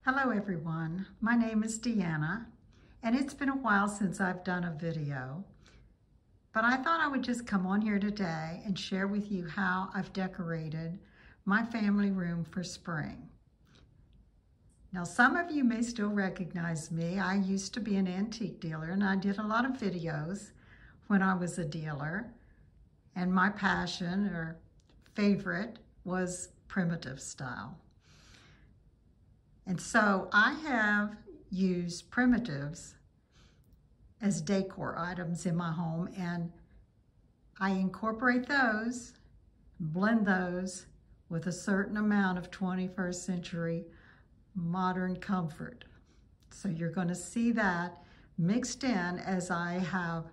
Hello everyone, my name is Deanna, and it's been a while since I've done a video, but I thought I would just come on here today and share with you how I've decorated my family room for spring. Now some of you may still recognize me. I used to be an antique dealer and I did a lot of videos when I was a dealer, and my passion or favorite was primitive style. And so I have used primitives as decor items in my home, and I incorporate those, blend those with a certain amount of 21st century modern comfort. So you're going to see that mixed in as I have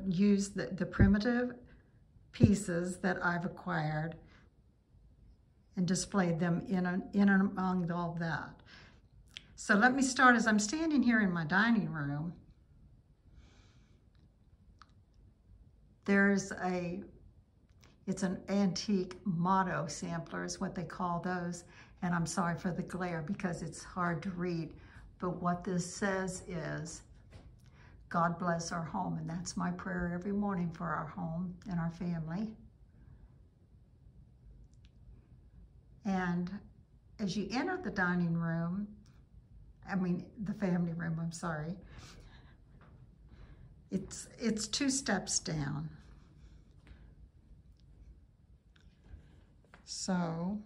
used the primitive pieces that I've acquired and displayed them in and among all that. So let me start as I'm standing here in my dining room. It's an antique motto sampler is what they call those. And I'm sorry for the glare because it's hard to read. But what this says is, God bless our home. And that's my prayer every morning for our home and our family. And as you enter the dining room, the family room, I'm sorry, it's 2 steps down. So,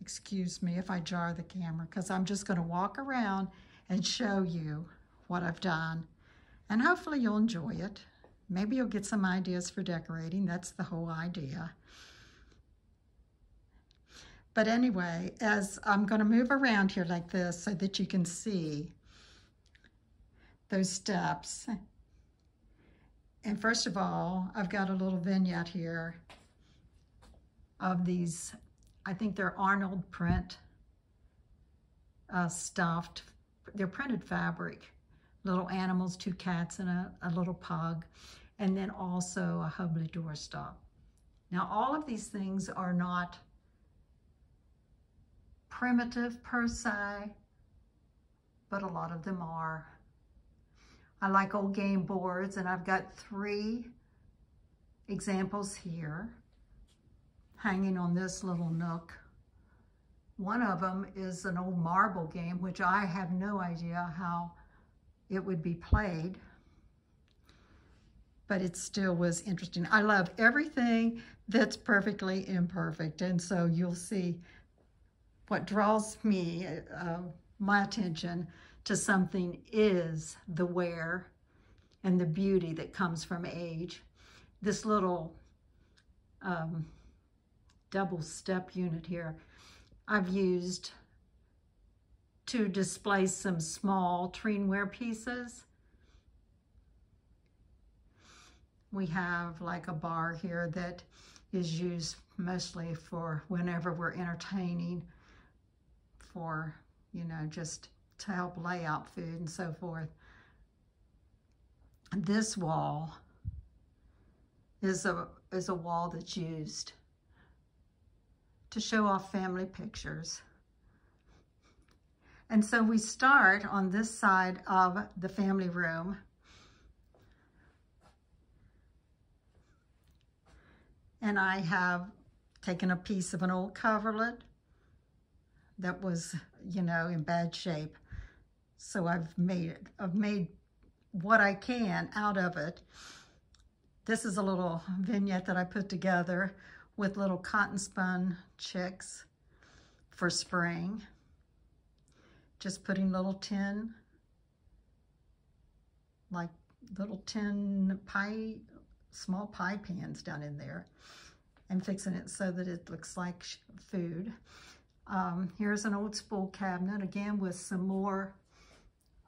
excuse me if I jar the camera, because I'm just going to walk around and show you what I've done. And hopefully you'll enjoy it. Maybe you'll get some ideas for decorating. That's the whole idea. But anyway, as I'm going to move around here like this so that you can see those steps. And first of all, I've got a little vignette here of these, I think they're Arnold print stuffed. They're printed fabric. Little animals, 2 cats and a little pug, and then also a Hubley doorstop. Now all of these things are not primitive per se, but a lot of them are. I like old game boards, and I've got 3 examples here hanging on this little nook. One of them is an old marble game, which I have no idea how it would be played, but it still was interesting. I love everything that's perfectly imperfect, and so you'll see what draws me, my attention to something is the wear and the beauty that comes from age. This little double step unit here, I've used to display some small treenware pieces. We have like a bar here that is used mostly for whenever we're entertaining, for, just to help lay out food and so forth. This wall is a wall that's used to show off family pictures. And so we start on this side of the family room. And I have taken a piece of an old coverlet that was, in bad shape. So I've made what I can out of it. This is a little vignette that I put together with little cotton spun chicks for spring. Just putting little tin small pie pans down in there and fixing it so that it looks like food. Here's an old spool cabinet, again with some more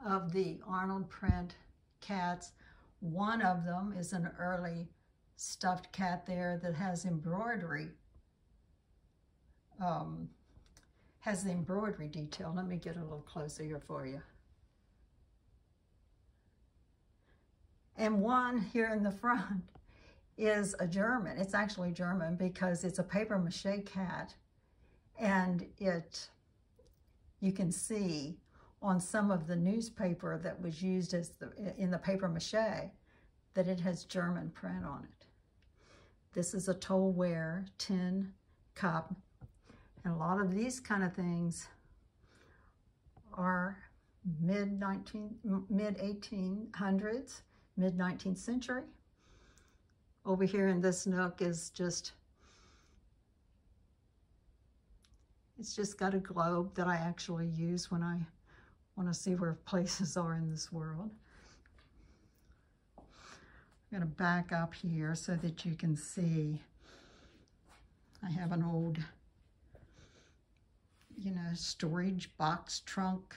of the Arnold print cats. One of them is an early stuffed cat there that has embroidery, has the embroidery detail. Let me get a little closer here for you. And one here in the front is a German. It's actually German because it's a paper mache cat, and it you can see on some of the newspaper that was used as in the paper mache that it has German print on it. This is a Ware Tin Cup, and a lot of these kind of things are mid-1800s, mid-19th century. Over here in this nook is it's just got a globe that I actually use when I want to see where places are in this world. I'm going to back up here so that you can see. I have an old, storage box trunk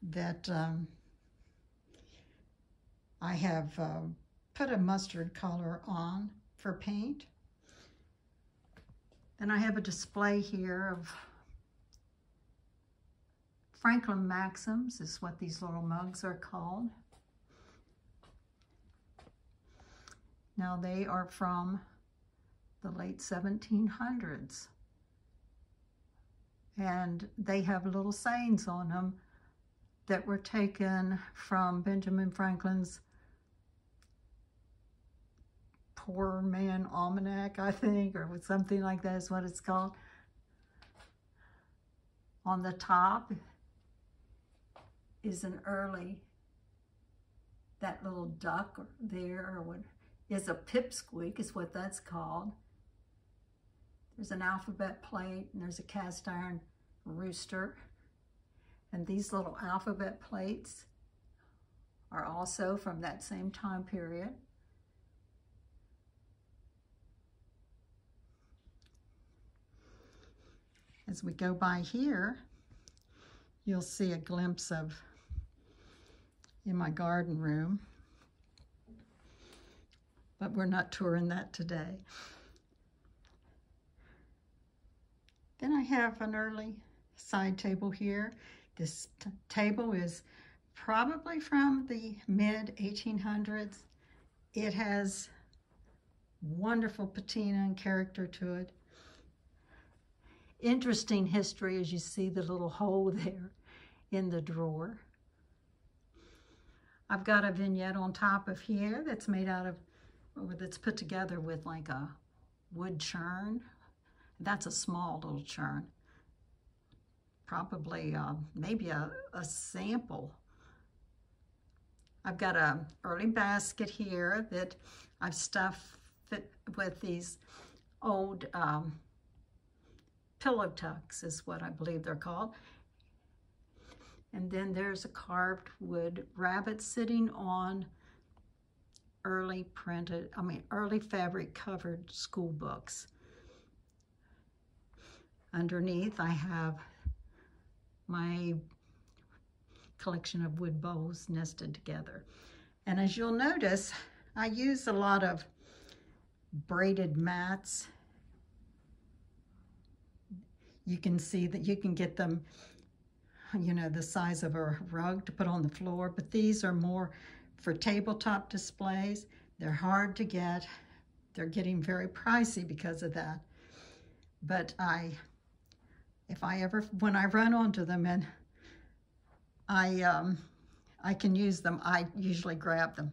that I have put a mustard color on for paint. Then I have a display here of Franklin Maxims, is what these little mugs are called. Now they are from the late 1700s. And they have little sayings on them that were taken from Benjamin Franklin's Poor Man Almanac, I think, or something like that is what it's called. On the top is that little duck there, or what is a pipsqueak is what that's called. There's an alphabet plate, and there's a cast iron rooster. And these little alphabet plates are also from that same time period. As we go by here, you'll see a glimpse of in my garden room, but we're not touring that today. Then I have an early side table here. This table is probably from the mid-1800s. It has wonderful patina and character to it. Interesting history, as you see the little hole there in the drawer. I've got a vignette on top of here that's made out of, that's put together with like a wood churn. That's a small little churn. Probably maybe a sample. I've got an early basket here that I've stuffed with these old pillow tucks is what I believe they're called. And then there's a carved wood rabbit sitting on early fabric covered school books. Underneath I have my collection of wood bowls nested together. And as you'll notice, I use a lot of braided mats. You can see that you can get them, the size of a rug to put on the floor, but these are more for tabletop displays. They're hard to get. They're getting very pricey because of that. But when I run onto them and I can use them, I usually grab them.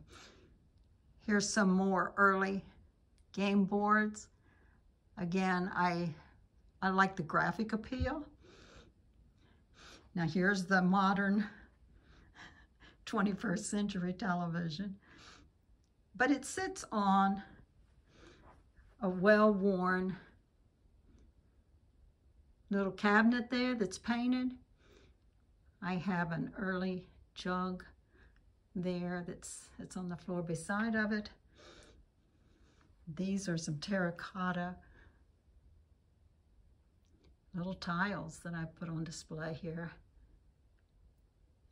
Here's some more early game boards. Again, I like the graphic appeal. Now here's the modern 21st century television. But it sits on a well-worn little cabinet there that's painted. I have an early jug there that's on the floor beside of it. These are some terracotta little tiles that I put on display here.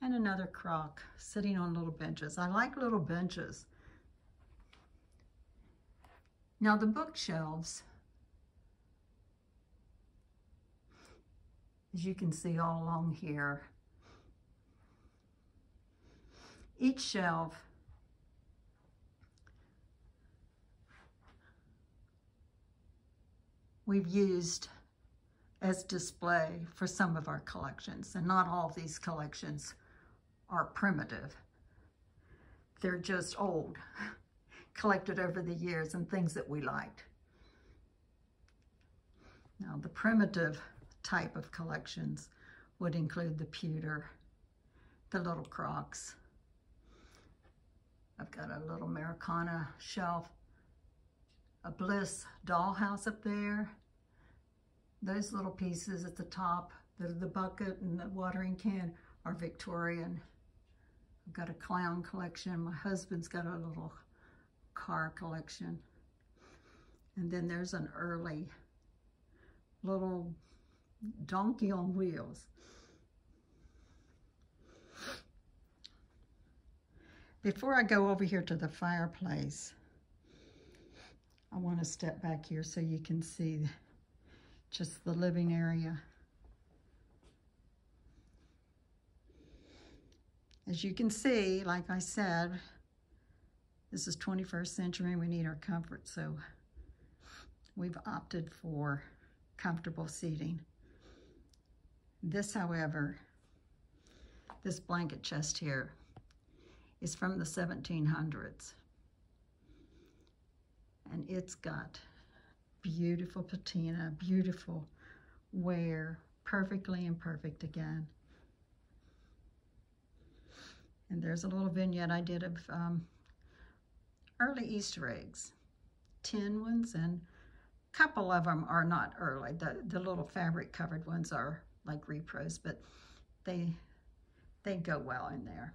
And another crock sitting on little benches. I like little benches. Now the bookshelves, as you can see all along here, each shelf we've used as display for some of our collections. And not all of these collections are primitive. They're just old, collected over the years and things that we liked. Now, the primitive type of collections would include the pewter, the little crocks. I've got a little Americana shelf, a Bliss dollhouse up there. Those little pieces at the top, the bucket and the watering can, are Victorian. I've got a clown collection. My husband's got a little car collection. And then there's an early little donkey on wheels. Before I go over here to the fireplace, I want to step back here so you can see just the living area. As you can see, like I said, this is 21st century and we need our comfort, so we've opted for comfortable seating. This, however, this blanket chest here is from the 1700s. And it's got beautiful patina, beautiful wear, perfectly imperfect again. And there's a little vignette I did of early Easter eggs, tin ones, and a couple of them are not early. The little fabric covered ones are like repros, but they go well in there.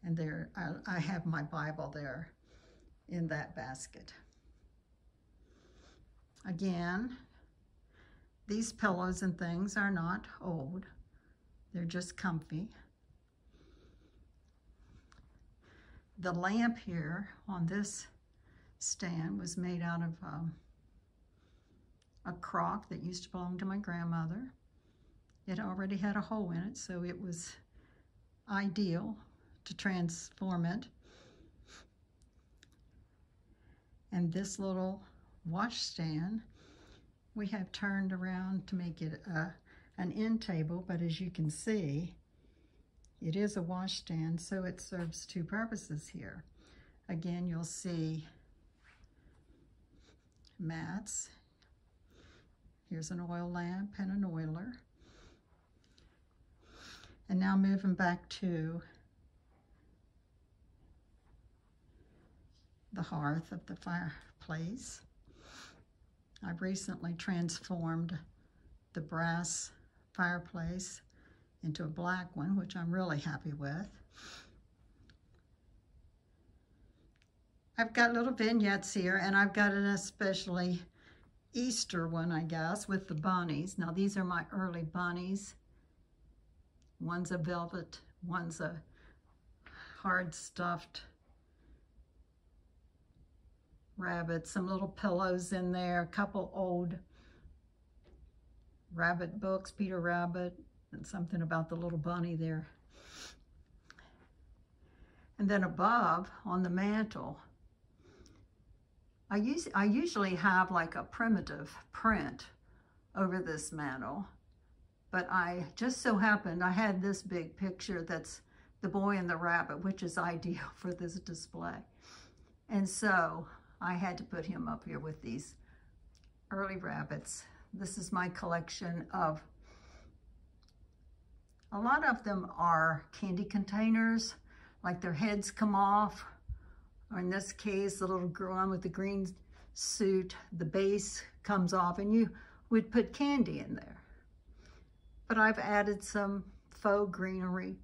And there, I have my Bible there in that basket. Again, these pillows and things are not old. They're just comfy. The lamp here on this stand was made out of a crock that used to belong to my grandmother. It already had a hole in it, so it was ideal to transform it. And this little washstand we have turned around to make it an end table, but as you can see, it is a washstand, so it serves two purposes here. Again, you'll see mats. Here's an oil lamp and an oiler. And now moving back to the hearth of the fireplace. I've recently transformed the brass fireplace into a black one, which I'm really happy with. I've got little vignettes here, and I've got an especially Easter one, I guess, with the bunnies. Now, these are my early bunnies. One's a velvet, one's a hard stuffed rabbit, some little pillows in there, a couple old rabbit books, Peter Rabbit, and something about the little bunny there. And then above on the mantle, I usually have like a primitive print over this mantle, but I just so happened I had this big picture that's the boy and the rabbit, which is ideal for this display. And so I had to put him up here with these early rabbits. This is my collection of, a lot of them are candy containers, like their heads come off, or in this case, the little girl with the green suit, the base comes off, and you would put candy in there. But I've added some faux greenery.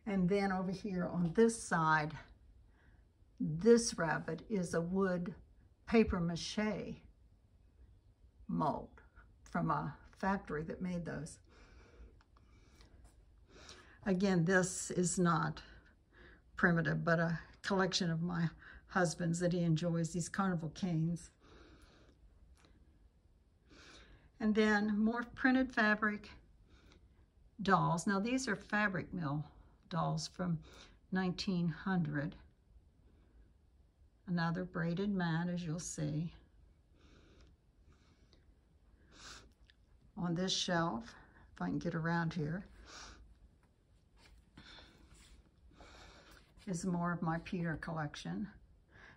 And then over here on this side, this rabbit is a wood paper mache mold from a factory that made those. Again, this is not primitive, but a collection of my husband's that he enjoys, these carnival canes. And then more printed fabric dolls. Now these are fabric mill dolls from 1900. Another braided mat, as you'll see. On this shelf, if I can get around here, is more of my pewter collection.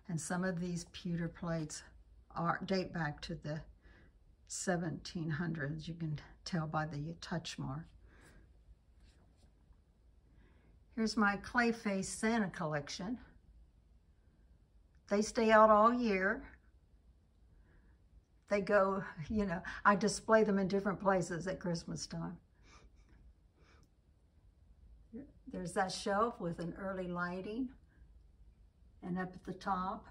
And some of these pewter plates date back to the 1700s. You can tell by the touch mark. Here's my clay face Santa collection. They stay out all year. They go, you know, I display them in different places at Christmas time. There's that shelf with an early lighting, and up at the top,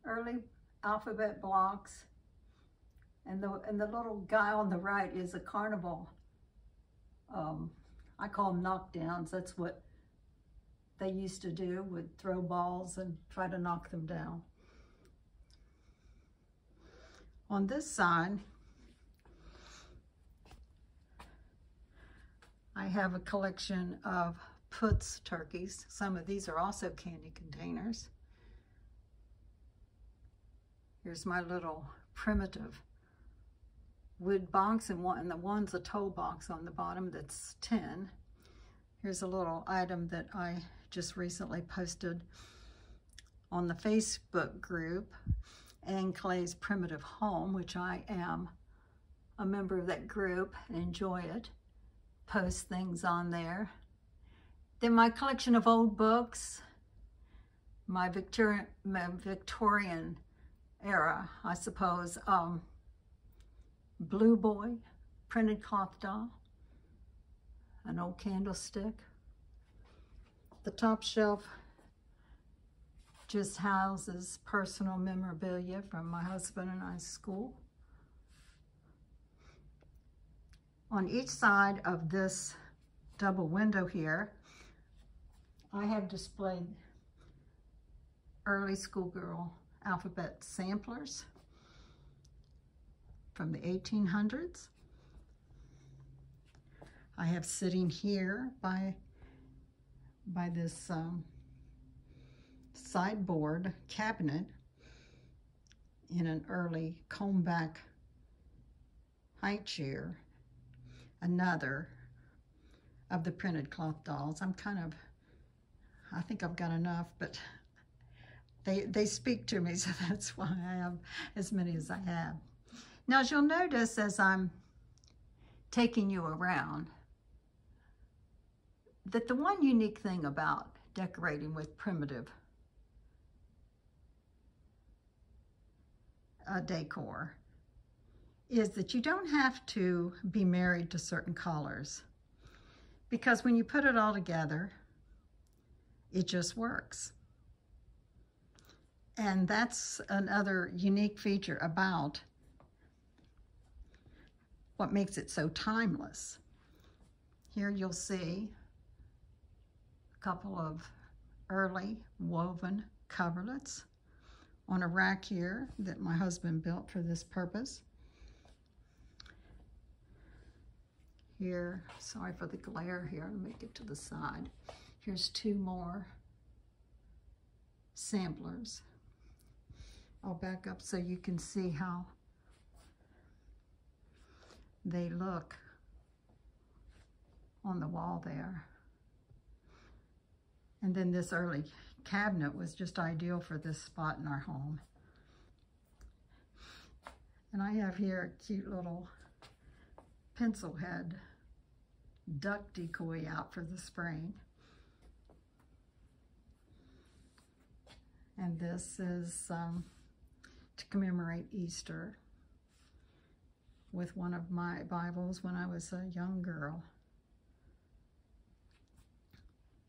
early alphabet blocks, and the little guy on the right is a carnival. I call them knockdowns. That's what they used to do, would throw balls and try to knock them down. On this side, I have a collection of Puts turkeys. Some of these are also candy containers. Here's my little primitive wood box, and the one's a toll box on the bottom that's 10. Here's a little item that I just recently posted on the Facebook group, Ann Clay's Primitive Home, which I am a member of that group and enjoy it. Post things on there. Then my collection of old books, my Victorian era, I suppose. Blue Boy, printed cloth doll, an old candlestick. The top shelf just houses personal memorabilia from my husband and I's school. On each side of this double window here, I have displayed early schoolgirl alphabet samplers from the 1800s. I have sitting here by this sideboard cabinet in an early comb-back high chair, another of the printed cloth dolls. I think I've got enough, but they speak to me, so that's why I have as many as I have. Now, as you'll notice as I'm taking you around, that the one unique thing about decorating with primitive decor is that you don't have to be married to certain colors, because when you put it all together, it just works. And that's another unique feature about what makes it so timeless. Here you'll see a couple of early woven coverlets on a rack here that my husband built for this purpose. Here, sorry for the glare here, let me get to the side. Here's two more samplers. I'll back up so you can see how they look on the wall there. And then this early cabinet was just ideal for this spot in our home. And I have here a cute little pencil head duck decoy out for the spring. And this is to commemorate Easter with one of my Bibles when I was a young girl.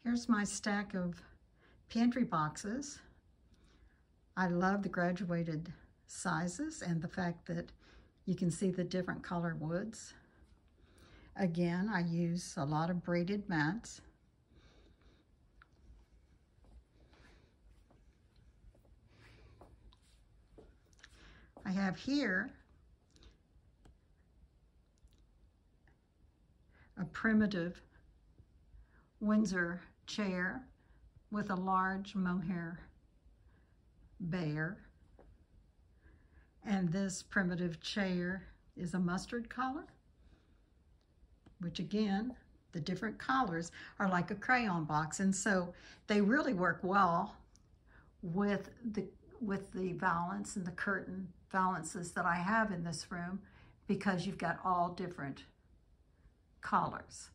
Here's my stack of pantry boxes. I love the graduated sizes and the fact that you can see the different color woods. Again, I use a lot of braided mats. I have here a primitive Windsor chair with a large mohair bear. And this primitive chair is a mustard color, which again, the different colors are like a crayon box, and so they really work well with the valance and the curtain valances that I have in this room, because you've got all different colors.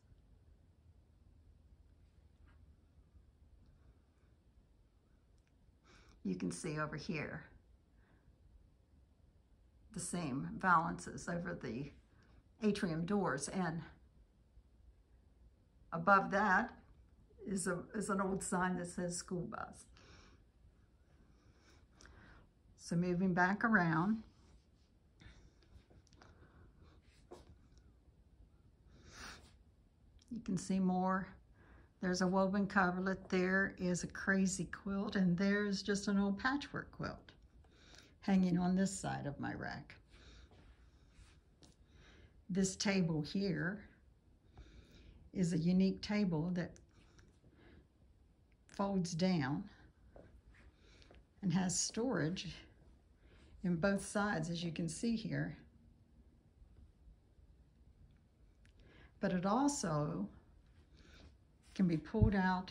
You can see over here the same valances over the atrium doors, and above that is an old sign that says school bus. So moving back around, you can see more. There's a woven coverlet, there is a crazy quilt, and there's just an old patchwork quilt hanging on this side of my rack. This table here is a unique table that folds down and has storage in both sides, as you can see here. But it also can be pulled out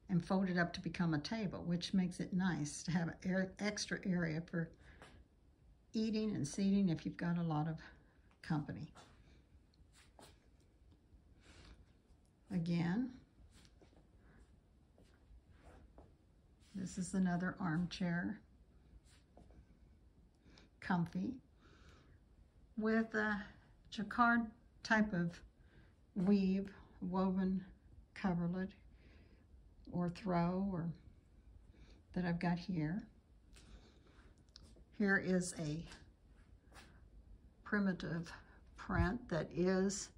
and folded up to become a table, which makes it nice to have extra area for eating and seating if you've got a lot of company. Again, this is another armchair, comfy, with a jacquard type of weave, woven coverlet or throw, or that I've got here. Here is a primitive print that is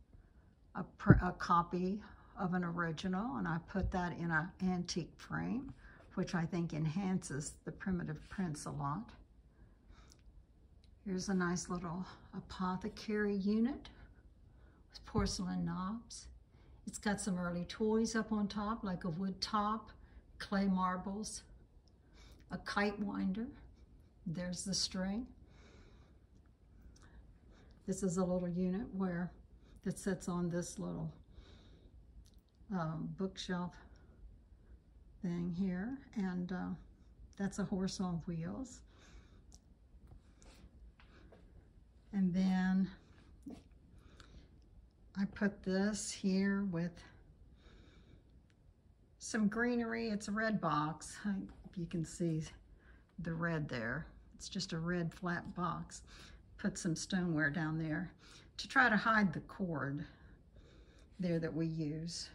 a copy of an original, and I put that in an antique frame, which I think enhances the primitive prints a lot. Here's a nice little Apothecary Unit with porcelain knobs. It's got some early toys up on top, like a wood top, clay marbles, a kite winder. There's the string. This is a little unit that sits on this little bookshelf thing here, and that's a horse on wheels. And then I put this here with some greenery. It's a red box. If you can see the red there, it's just a red flat box. Put some stoneware down there to try to hide the cord there that we use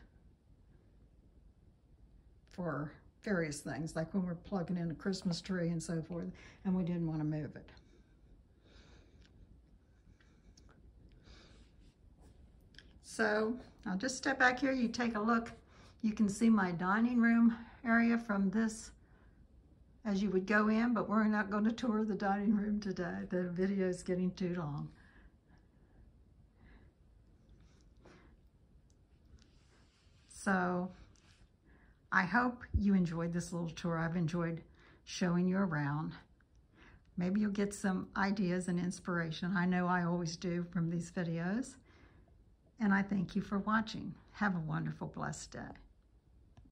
for various things, like when we're plugging in a Christmas tree and so forth, and we didn't want to move it. So I'll just step back here, you take a look. You can see my dining room area from this as you would go in, but we're not going to tour the dining room today. The video is getting too long. So I hope you enjoyed this little tour. I've enjoyed showing you around. Maybe you'll get some ideas and inspiration. I know I always do from these videos. And I thank you for watching. Have a wonderful, blessed day.